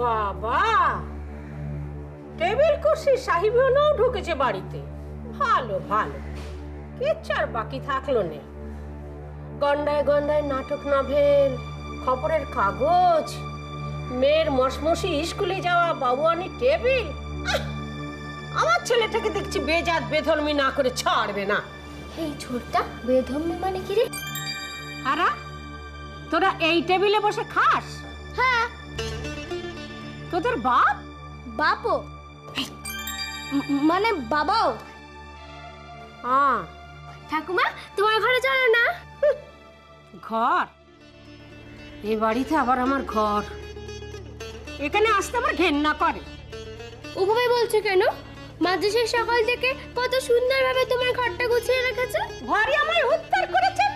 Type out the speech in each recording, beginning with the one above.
বাবা, টেবিল কুর্সি সাহেবও ঢুকেছে বাড়িতে। ভালো ভালো, কিচ্ছু আর বাকি থাকলো না। গন্ডায় গন্ডায় নাটক, নভেল, খবরের কাগজ, মেয়ের মশমশি স্কুলে যাওয়া, বাবুয়ানি টেবিল। আমার ছেলেটাকে দেখছি বেজাত বেধর্মী না করে ছাড়বে না। এই ছোটটা বেধর্মী মানে কি রে? আরা, তোরা এই টেবিলে বসে খাস? হ্যাঁ। তোদের বাপ? বাপও মানে বাবাও। ঠাকুমা, তোমার ঘরে চলো না। ঘর? এই বাড়িতে আবার আমার ঘর? এখানে আসতে আমার ঘেন্না করে। ওভাবে বলছো কেন? মাঝে সেই সকাল থেকে কত সুন্দরভাবে তোমার ঘরটা গুছিয়ে রেখেছে। ঘরে আমায় উদ্ধার করেছেন।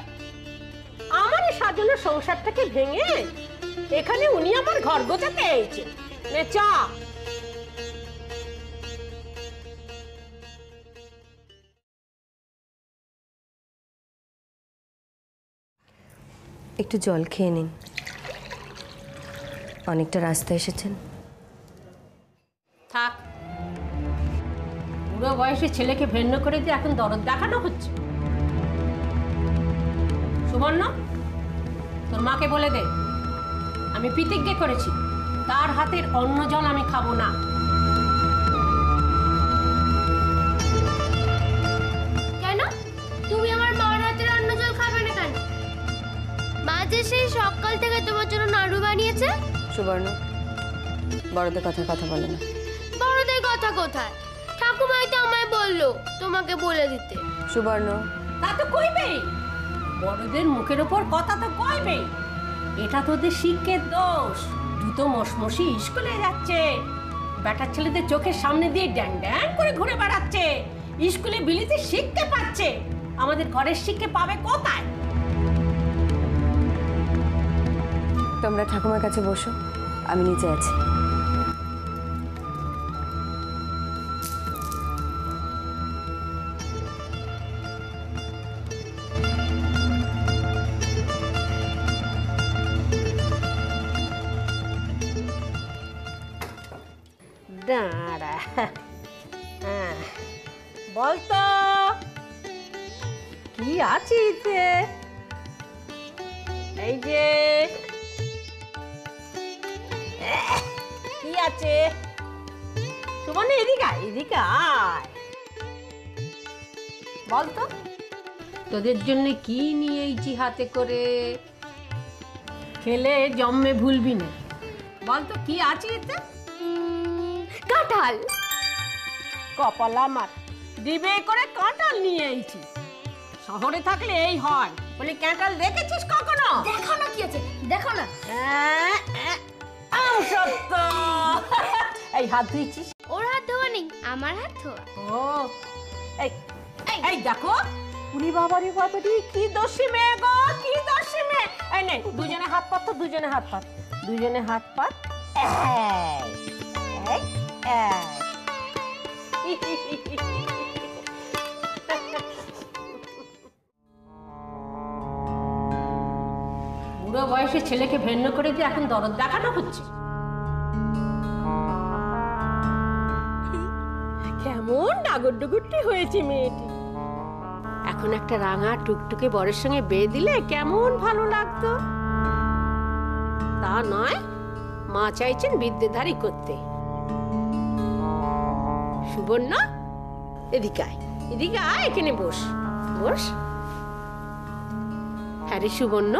আমার এই সাজানো সংসারটাকে ভেঙে এখানে উনি আমার ঘর গোছাতে এসেছেন। নে চা। একটু জল খেয়ে নিন, অনেকটা রাস্তা এসেছেন। থাক, বুড়ো বয়সে ছেলেকে ভেন্ন করে দিয়ে এখন দরদ দেখানো হচ্ছে। সুবর্ণ, তোর মাকে বলে দে আমি প্রতিজ্ঞা করেছি তার হাতের অন্ন জল আমি খাবো না। কেন? তুমি আমার মার হাতের অন্ন জল খাবে না কেন? মা যে সেই সকাল থেকে তোমার জন্য নাড়ু বানিয়েছে। সুবর্ণ, বড়দের কথা কথা বলে না। বড়দের কথা কোথায়? ঠাকুমাই তো আমায় বললো তোমাকে বলে দিতে। সুবর্ণ, তা তো কইবেই, বড়দের মুখের ওপর কথা তো কইবেই। এটা তোদের শিক্ষের দোষ। দুটো মশমশি স্কুলে যাচ্ছে, বেটার ছেলেদের চোখের সামনে দিয়ে ড্যাং ড্যাং করে ঘুরে বেড়াচ্ছে, স্কুলে বিলিতে শিখতে পাচ্ছে। আমাদের ঘরের শিক্ষা পাবে কোথায়? তোমরা ঠাকুমার কাছে বসো, আমি নিচে আছি। দাঁড়া, বলতো কি আছে এতে? এই যে কি আছে? সুবর্ণ, এদিকে আয়, এদিকে আয়। বলতো তোদের জন্য কি নিয়ে এইছি হাতে করে, খেলে জন্মে ভুলবি না। বলতো কি আছে এতে? কাঁঠাল। কপাল আমার, ডিবে করে কাঁঠাল নিয়ে এইছি। শহরে থাকলে এই হয়, বলি কাঁঠাল দেখেছিস কখনো? দেখো না কি আছে, দেখো না। সত্য। এই হাত ধুইছিস? ওর হাত ধোয়া নেই, আমার হাত ধোয়া। ও, এই এই দেখো, উনি বাবারি বাবারি, কি দোষী মেয়ে গো, কি দোষী মেয়ে। এই নে, দুজনে হাত পাত, দুজনে হাত পাত, দুজনে হাত পাত। বুড়ো বয়সে ছেলেকে ভেন্ন করে দিয়ে এখন দরদ দেখানো হচ্ছে। কেমন ডাগর ডুগুরটি হয়েছে মেয়েটি। এখন একটা রাঙা টুকটুকে বরের সঙ্গে বিয়ে দিলে কেমন ভালো লাগতো। তা নয়, মা চাইছেন বিদ্যেধারী করতে। সুবর্ণ, এদিকে আয়, এদিকে আয়, এখানে বস, বস। হ্যাঁ রে সুবর্ণ,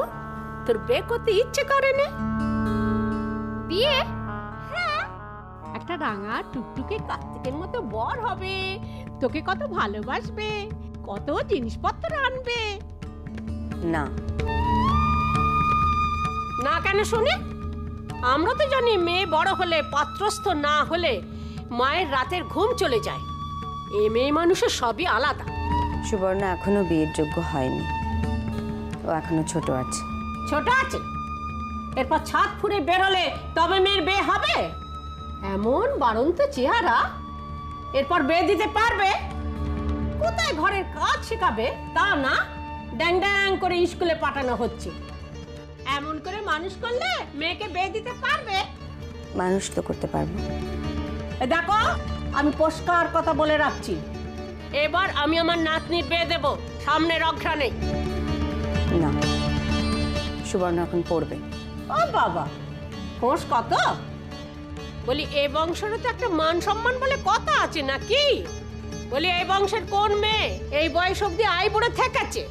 তোর বিয়ে করতে ইচ্ছে করে না? বিয়ে? হ্যাঁ, একটা রাঙা টুকটুকে কার্তিকের মতো বর হবে, তোকে কত ভালোবাসবে, কত জিনিসপত্র আনবে। না। না কেন শুনে? আমরা তো জানি মেয়ে বড় হলে, পাত্রস্থ না হলে মায়ের রাতের ঘুম চলে যায়। এ মেয়ে মানুষের সবই আলাদা। সুবর্ণ এখনো বিয়ের যোগ্য হয়নি, ও এখনো ছোট আছে। ছোট আছে? এরপর ছাদ ফুঁড়ে বেরোলে তবে মেয়ের বিয়ে হবে? এমন বাড়ন্ত চেহারা, এরপর বিয়ে দিতে পারবে? কোথায় ঘরের কাজ শেখাবে তা না, ড্যাং ড্যাং করে স্কুলে পাঠানো হচ্ছে। এমন করে মানুষ করলে মেয়েকে বিয়ে দিতে পারবে? মানুষ তো করতে পারবো। দেখো, আমি পরিষ্কার কথা বলে রাখছি, এবার আমি আমার নাতনির বিয়ে দেব, সামনের অঘ্রাণে। না, সুবর্ণ এখন পড়বে। ও বাবা, ফোর্স কত? বলি এ বংশেরও তো একটা মান সম্মান বলে কথা আছে নাকি? বলি এই বংশের কোন মেয়ে এই বয়স অব্দি আইবুড়ো থেকেছে?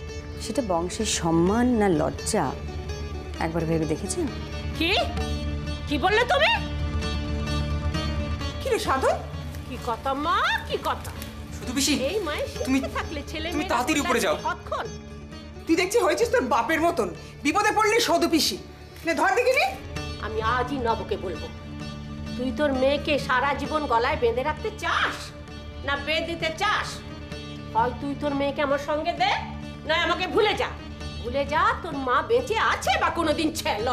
সেটা বংশের সম্মান না লজ্জা একবার ভেবে দেখেছেন? কি কি বললে তুমি? কি রে সাধন? কি কথা মা, কি কথা? শুধু পিসি, এই মায়ের তুমি শিক্ষা থাকলে ছেলে তুমি মেয়ে তাড়াতাড়ি উপরে যাও। কতক্ষণ? তুই দেখছি হয়েছিস তোর বাপের মতন, বিপদে পড়লি সদু পিসি। নে ধর দেখিনি। আমি আজই নবকে বলবো, তুই তোর মেয়েকে সারা জীবন গলায় বেঁধে রাখতে চাস না বেঁধে দিতে চাস? হয় তুই তোর মেয়েকে আমার সঙ্গে দে, না আমাকে ভুলে যা। ভুলে যা তোর মা বেঁচে আছে বা কোনোদিন ছিল।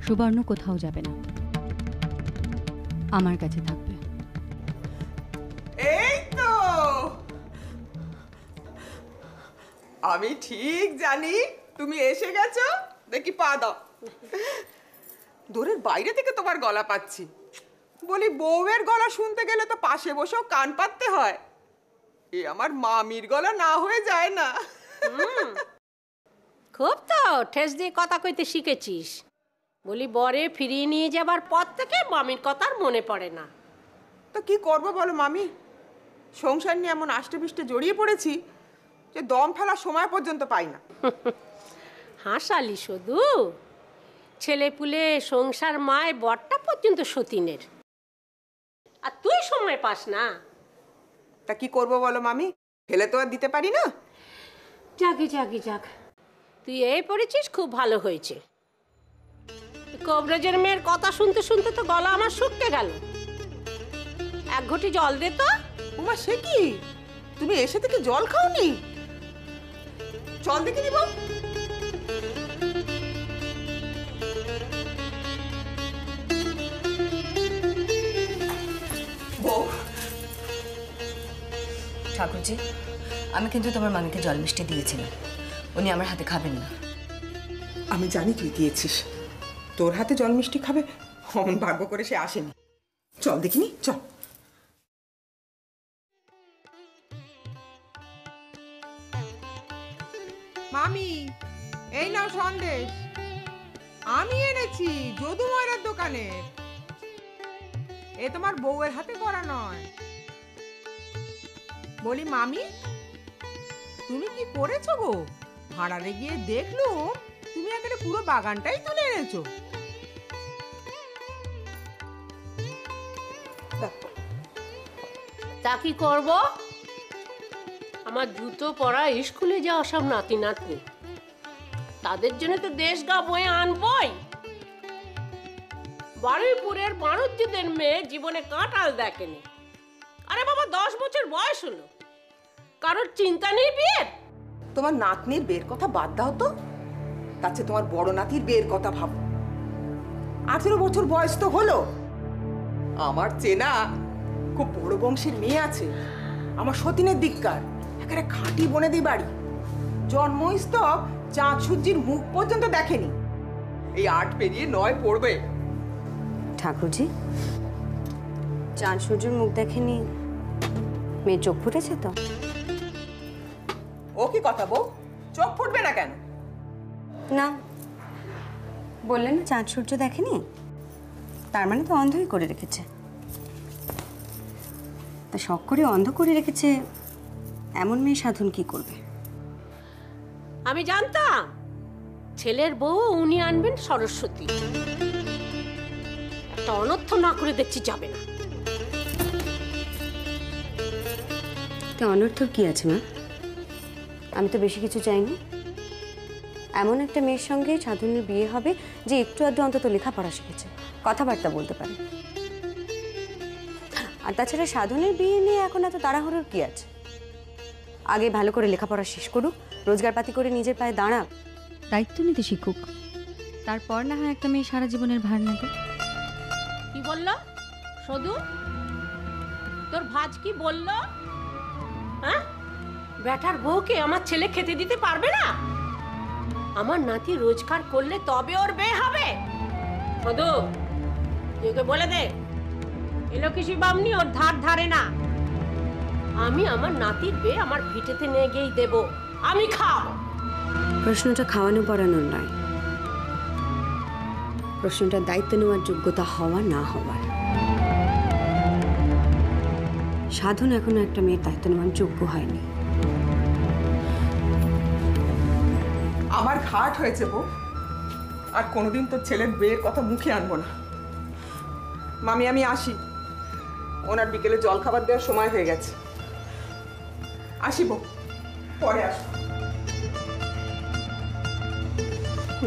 সুবর্ণ কোথাও যাবে না, আমার কাছে থাকবে। এই তো আমি ঠিক জানি তুমি এসে গেছো। দেখি পা দাও। দূরের বাইরে থেকে তোমার গলা পাচ্ছি। বলি বউয়ের গলা শুনতে গেলে তো পাশে বসেও কান পাততে হয়। এ আমার মামির গলা না হয়ে যায় না। খুব তো ঠেস দিয়ে কথা কইতে শিখেছিস। বলি বরে ফিরিয়ে নিয়ে যাবার পর থেকে মামির কথা আর মনে পড়ে না। তো কি করবো বলো মামি, সংসার নিয়ে এমন আষ্টে জড়িয়ে পড়েছি যে দম ফেলার সময় পর্যন্ত পাই না। হাসালি শুধু, ছেলে পুলে সংসার মায় বরটা পর্যন্ত সতীনের, আর তুই সময় পাস না। তা কি করবো বলো মামি, ফেলে তো আর দিতে পারি না। যাকে যাকে যাক, তুই এই পড়েছিস, খুব ভালো হয়েছে। কবরেজের মেয়ের কথা শুনতে শুনতে তো গলা আমার শুকিয়ে গেল। এক ঘটি জল দে তো। উমা সে কি, তুমি এসে থেকে জল খাওনি? জল দেখে দিব। বউ, ঠাকুরজি, আমি কিন্তু তোমার মামিকে জল মিষ্টি দিয়েছিলাম, উনি আমার হাতে খাবেন না। আমি জানি তুই দিয়েছিস, তোর হাতে জল মিষ্টি খাবে অমন ভাগ্য করে সে আসেনি। চল দেখিনি, চল। মামি, এই নাও সন্দেশ, আমি এনেছি যদু ময়রার দোকানে। এ তোমার বউয়ের হাতে করা নয়। বলি মামি, তুমি কি করেছো গো? ভাড়ারে গিয়ে দেখলুম তুমি একেবারে পুরো বাগানটাই তুলে এনেছো। তা কি করব? আমার জুতো পরা স্কুলে যাওয়া সব নাতি নাতনি, তাদের জন্য তো দেশ গা বয়ে আনবই। বারুইপুরের বাণুজ্যদের মেয়ে জীবনে কাঁঠাল দেখেনি। আরে বাবা, 10 বছর বয়স হলো, কারোর চিন্তা নেই বিয়ের। তোমার নাতনির বিয়ের কথা বাদ দাও তো, তার চেয়ে তোমার বড় নাতির বিয়ের কথা ভাবো। 18 বছর বয়স তো হলো। আমার চেনা খুব বড় বংশের মেয়ে আছে, আমার সতীনের দিককার, এখানে খাঁটি বনেদি বাড়ি। জন্মস্তব চাঁদ সূর্যের মুখ পর্যন্ত দেখেনি, এই 8 পেরিয়ে 9 পড়বে। ঠাকুরজি, চাঁদ সূর্যের মুখ দেখেনি, মেয়ে চোখ ফুটেছে তো? ও কি কথা বউ, চোখ ফুটবে না কেন? না, বললেন না চাঁদ সূর্য দেখেনি, তার মানে তো অন্ধই করে রেখেছে। তা শখ করে অন্ধ করে রেখেছে এমন মেয়ে সাধন কি করবে? আমি জানতাম ছেলের বউ উনি আনবেন সরস্বতী। একটা অনর্থ না করে দেখছি যাবে না। তা অনর্থর কি আছে মা? আমি তো বেশি কিছু চাইনি। এমন একটা মেয়ের সঙ্গে সাধনের বিয়ে হবে যে একটু আধটু অন্তত লেখাপড়া শিখেছে, কথাবার্তা বলতে পারে। আর তাছাড়া সাধনের বিয়ে নিয়ে এখন এত তাড়াহুড়োর কি আছে? আগে ভালো করে লেখাপড়া শেষ করুক, রোজগারপাতি করে নিজের পায়ে দাঁড়াক, দায়িত্ব নিতে শিখুক, তারপর না হয় একটা মেয়ে সারা জীবনের ভার নেবে। কি বললো সদু? তোর ভাজ কি বললো? হ্যাঁ, বেটার বউকে আমার ছেলে খেতে দিতে পারবে না? আমার নাতি রোজগার করলে তবে ওর বিয়ে হবে। মধু, তুই ওকে বলে দে, এলো কৃষি বামনি ওর ধার ধারে না। আমি আমার নাতির বিয়ে আমার ভিটেতে নিয়ে গিয়েই দেব, আমি খাওয়াবো। প্রশ্নটা খাওয়ানো পড়ানোর নয়, প্রশ্নটা দায়িত্ব নেওয়ার যোগ্যতা হওয়া না হওয়ার। সাধন এখনো একটা মেয়ের দায়িত্ব নেওয়ার যোগ্য হয়নি। আমার ঘাট হয়েছে বউ, আর কোনোদিন তোর ছেলের বিয়ের কথা মুখে আনবো না। মামি আমি আসি, ওনার বিকেলে জল খাবার দেওয়ার সময় হয়ে গেছে। আসি বউ, পরে আসবো।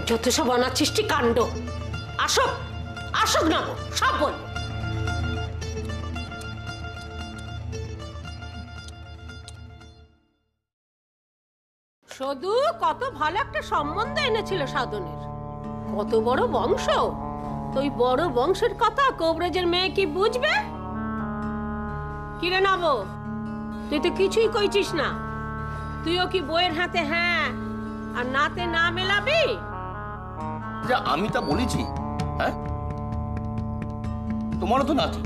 যত সব অনাচিষ্টি কাণ্ড। আসক আসক না গো, সব বলবো। শুধু কত ভালো একটা সম্বন্ধ এনেছিল সাধনের, কত বড় বংশ। তো ওই বড় বংশের কথা কবরেজের মেয়ে কি বুঝবে? কিরে নব, তুই তো কিছুই কইছিস না। তুইও কি বইয়ের হাতে হ্যাঁ আর নাতে না মেলাবি? যা আমি তা বলেছি। হ্যাঁ, তোমারও তো নাতি,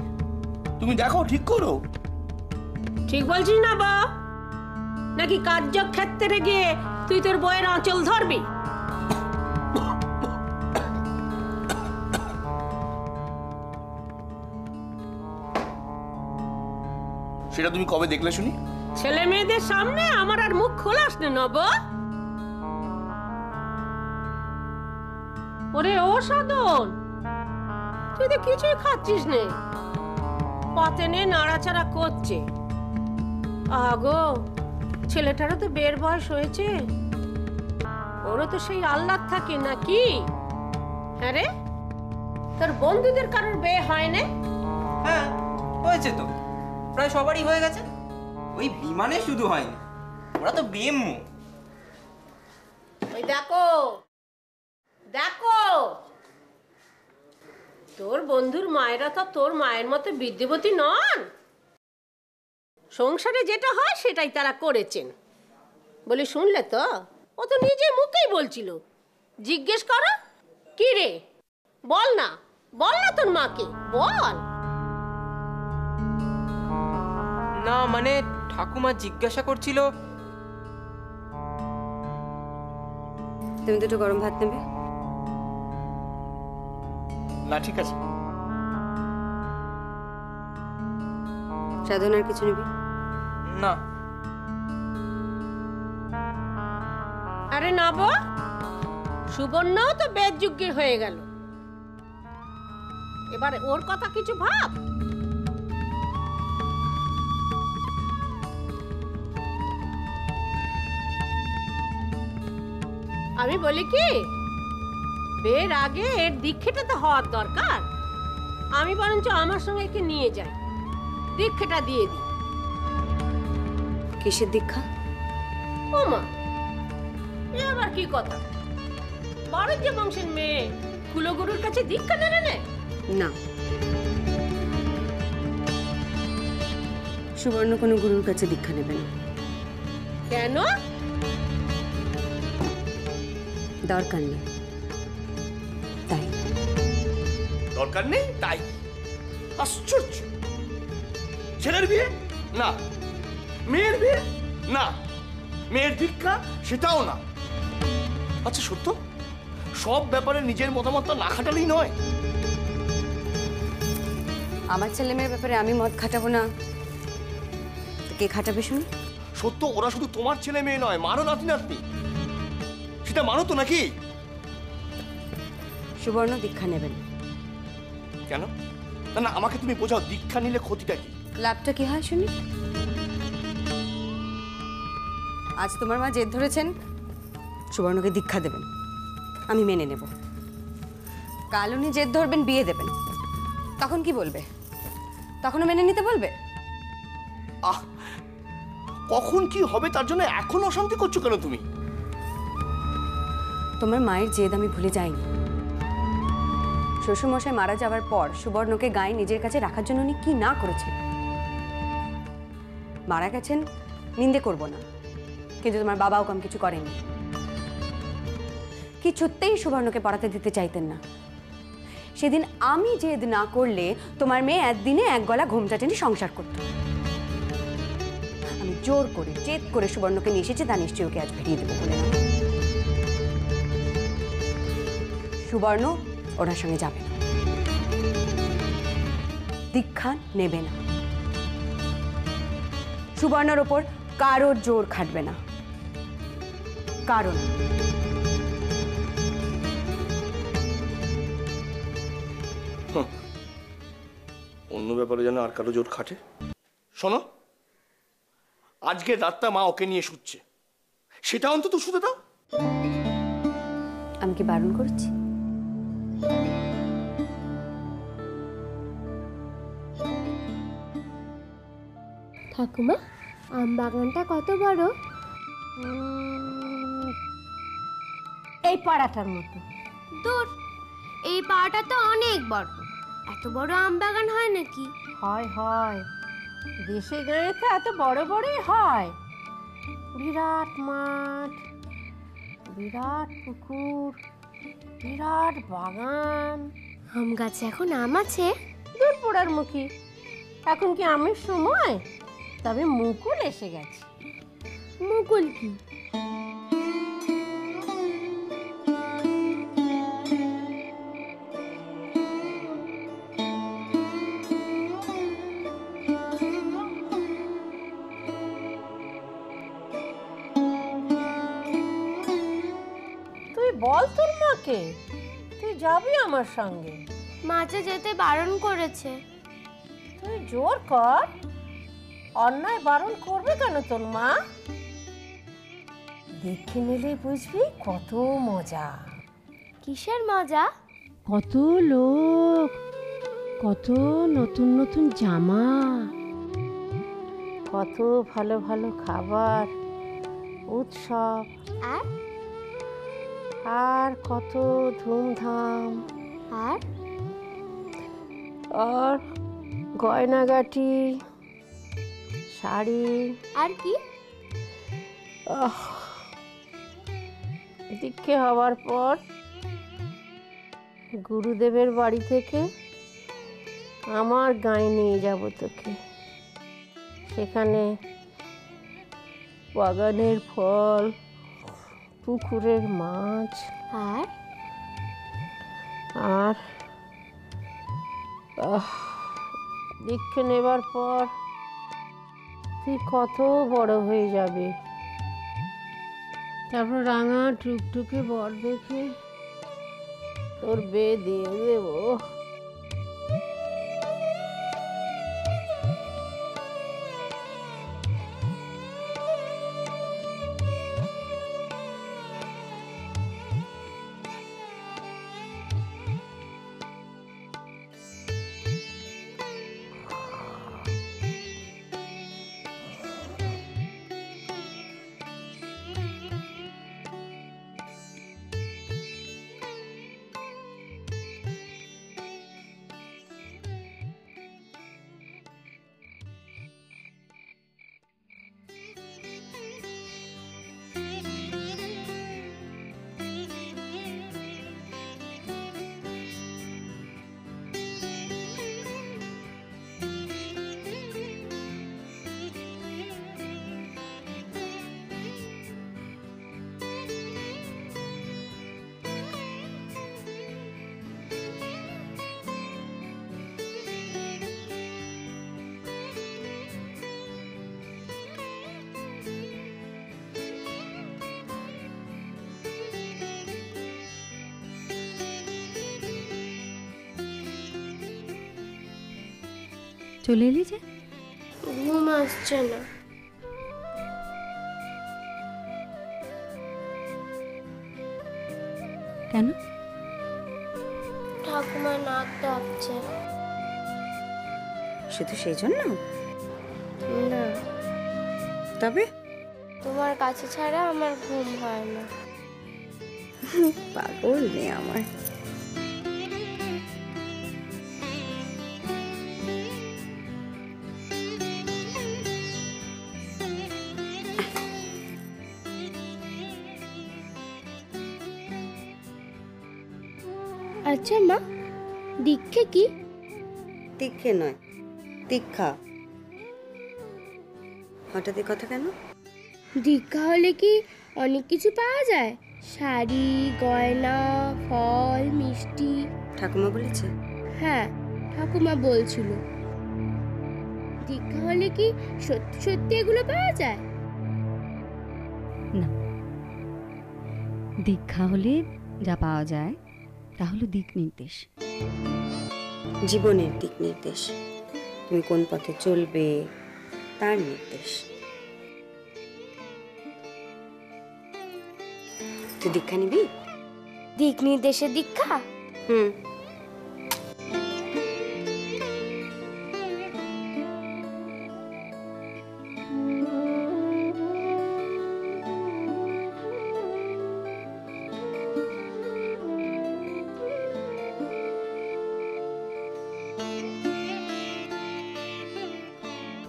তুমি দেখো ঠিক করো। ঠিক বলছিস না বা? নাকি কার্যক্ষেত্রে গিয়ে তুই তোর বইয়ের আঁচল ধরবি? সেটা তুমি কবে দেখলে শুনি? ছেলে মেয়েদের সামনে আমার আর মুখ খোলাস না নব। ওরে ও সাধন, তুই তো কিছুই খাচ্ছিস নে, পথে নে নাড়াচাড়া করছে। আগো, ছেলেটারও তো বের বয়স হয়েছে, ওরও তো সেই আহ্লাদ থাকে নাকি? হ্যাঁ রে, তোর বন্ধুদের কারোর বিয়ে হয় না? হ্যাঁ হয়েছে তো, প্রায় সবারই হয়ে গেছে। ওই বিমানে শুধু হয়নি, ওরা তো বেমু। ওই দেখো দেখো, তোর বন্ধুর মায়েরা তো তোর মায়ের মতো বিদ্যাবতী নন। সংসারে যেটা হয় সেটাই তারা করেছেন বলে শুনলে তো? ও তো নিজে মুখেই বলছিল। জিজ্ঞেস করো, কি রে, বল না, বল না তোর মাকে, বল না। মানে ঠাকুমা জিজ্ঞাসা করছিল। তুমি দুটো গরম ভাত নেবে? না ঠিক আছে। সাধন আর কিছু নেবে? না। আরে নব, সুবর্ণও তো বেদযুগ্যের হয়ে গেল, এবার ওর কথা কিছু ভাব। আমি বলি কি, বের আগে এর দীক্ষাটা তো হওয়ার দরকার। আমি বরঞ্চ আমার সঙ্গে একে নিয়ে যাই, দীক্ষাটা দিয়ে দিই। কিসের দীক্ষা? ও মা, এ আবার কি কথা? বড় যে বংশের মেয়ে কুলগুরুর কাছে দীক্ষা নেবে না? না, সুবর্ণ কোনো গুরুর কাছে দীক্ষা নেবে না। কেন? দরকার নেই তাই। দরকার নেই তাই? আশ্চর্য! ছেলের বিয়ে না, মেয়ের বিয়ে না, মেয়ের দীক্ষা সেটাও না। আচ্ছা সত্য, সব ব্যাপারে নিজের মতামতটা না খাটালেই নয়। আমার ছেলে মেয়ের ব্যাপারে আমি মত খাটাবো না, তো কে খাটাবে শুনি? সত্য, ওরা শুধু তোমার ছেলে মেয়ে নয়, মারও নাতি নাতনি। সেটা মানো তো নাকি? সুবর্ণ দীক্ষা নেবেন। কেন? না না, আমাকে তুমি বোঝাও, দীক্ষা নিলে ক্ষতিটা কি? লাভটা কি হয় শুনি? আজ তোমার মা জেদ ধরেছেন সুবর্ণকে দীক্ষা দেবেন, আমি মেনে নেব। কাল উনি জেদ ধরবেন বিয়ে দেবেন, তখন কি বলবে? তখনও মেনে নিতে বলবে? আহ, কখন কি হবে তার জন্য এখন অশান্তি করছো কেন তুমি? তোমার মায়ের জেদ আমি ভুলে যাইনি। শ্বশুরমশাই মারা যাওয়ার পর সুবর্ণকে গায়ে নিজের কাছে রাখার জন্য উনি কি না করেছেন। মারা গেছেন নিন্দে করব না, কিন্তু তোমার বাবাও কম কিছু করেনি। কিছুতেই সুবর্ণকে পড়াতে দিতে চাইতেন না। সেদিন আমি জেদ না করলে তোমার মেয়ে একদিনে এক গলা ঘোমটা টেনে সংসার করত। আমি জোর করে জেদ করে সুবর্ণকে নিয়ে এসেছি, তা নিশ্চয়ই ওকে আজ ফিরিয়ে দেবো বলে। সুবর্ণ ওনার সঙ্গে যাবে না, দীক্ষা নেবে না, সুবর্ণর ওপর কারোর জোর খাটবে না। কারণ অন্য ব্যাপারে যেন আর কারো জোর খাটে। শোনো, আজকে রাতটা মা ওকে নিয়ে শুচ্ছে, সেটা অন্তত শুতে দাও। আমি কি বারণ করছি? ঠাকুমা, আম বাগানটা কত বড়? এই পাড়াটার মতো। দূর, এই পাড়াটা তো অনেক বড়। এত বড় আম বাগান হয় নাকি? হয় হয়, দেশে গাঁয়ে তো এত বড় বড়ই হয়। বিরাট মাঠ, বিরাট পুকুর, বিরাট বাগান। আম গাছে এখন আম আছে? দূর পোড়ার মুখী, এখন কি আমের সময়? তবে মুকুল এসে গেছে। মুকুল কি? তুই বল তোর মাকে, তুই যাবি আমার সঙ্গে। মাঝে যেতে বারণ করেছে। তুই জোর কর, অন্যায় বারণ করবে কেন তোর মা? দেখে নিলে বুঝবি কত মজা। কিসের মজা? কত লোক, কত নতুন নতুন জামা, কত ভালো ভালো খাবার, উৎসব, আর আর কত ধুমধাম, আর আর গয়নাগাটি, শাড়ি। আর কি? দীক্ষে হওয়ার পর গুরুদেবের বাড়ি থেকে আমার গায়ে নিয়ে যাব তোকে। সেখানে বাগানের ফল, পুকুরের মাছ, আর আর দীক্ষা নেবার পর তুই কত বড় হয়ে যাবে। তারপর রাঙা টুকটুকে বর দেখে তোর বিয়ে দিয়ে দেবো। চলে এলি যে? ঘুম আসছে না। কেন? ঠাকুমা নাক ডাকছে। শুধু সেই জন্য? না, তবে তোমার কাছে ছাড়া আমার ঘুম হয় না। পাগল নেই আমার। আচ্ছা মা, দীক্ষে কি? দীক্ষে নয়, দীক্ষা। হঠাৎ এ কথা কেন? দীক্ষা হলে কি অনেক কিছু পাওয়া যায়? শাড়ি, গয়না, ফল, মিষ্টি। ঠাকুমা বলেছে? হ্যাঁ, ঠাকুমা বলছিল। দীক্ষা হলে কি সত্যি সত্যি এগুলো পাওয়া যায়? না, দীক্ষা হলে যা পাওয়া যায় তা হলো দিক নির্দেশ। জীবনের দিক নির্দেশ, তুমি কোন পথে চলবে তার নির্দেশ। তুই দীক্ষা নিবি? দিক নির্দেশের দীক্ষা? হুম।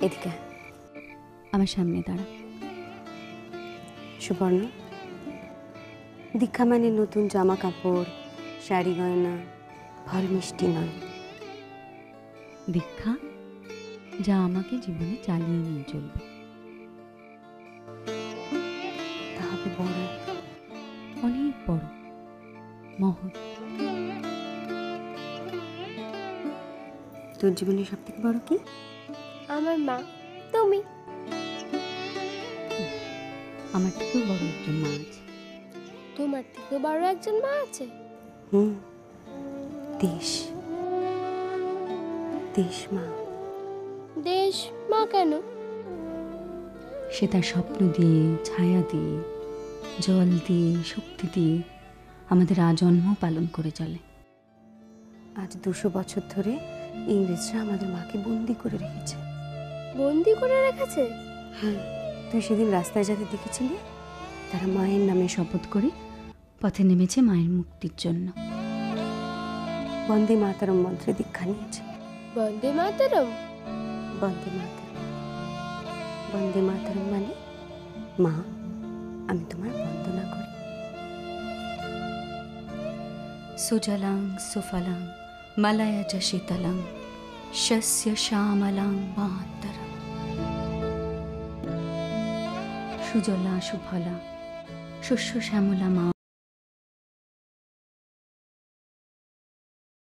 এদিকে আমার সামনে দাঁড়া। সুবর্ণ, দীক্ষা মানে নতুন জামা কাপড়, শাড়ি গয়না, ফল মিষ্টি নয়। দীক্ষা যা আমাকে জীবনে চালিয়ে নিয়ে চলবে। তা হবে বড়, অনেক বড়, মহৎ। তোর জীবনে সব থেকে বড় কি? আমার মা, তুমি। আমার থেকেও বড় একজন মা আছে। তোমার থেকে বড় একজন মা আছে? হুম, দেশ। দেশ মা। দেশ মা কেন? সে তার স্বপ্ন দিয়ে, ছায়া দিয়ে, জল দিয়ে, শক্তি দিয়ে আমাদের আজন্ম পালন করে চলে। আজ 200 বছর ধরে ইংরেজরা আমাদের মাকে বন্দি করে রেখেছে। বন্দি করে রেখেছে? হ্যাঁ, তুই সেদিন রাস্তায় যাতে দেখেছিলি, তারা মায়ের নামে শপথ করে পথে নেমেছে মায়ের মুক্তির জন্য। বন্দে মাতরম মন্ত্রে দীক্ষা নিয়েছে। বন্দে মাতরম? বন্দে মাতরম, বন্দে মাতরম মানে মা, আমি তোমার বন্দনা করি। সুজলাং সুফলাং মলয়জ শীতলং শস্য শ্যামলাং মাতরম। সুজলা সুফলা শস্য শ্যামলা মা।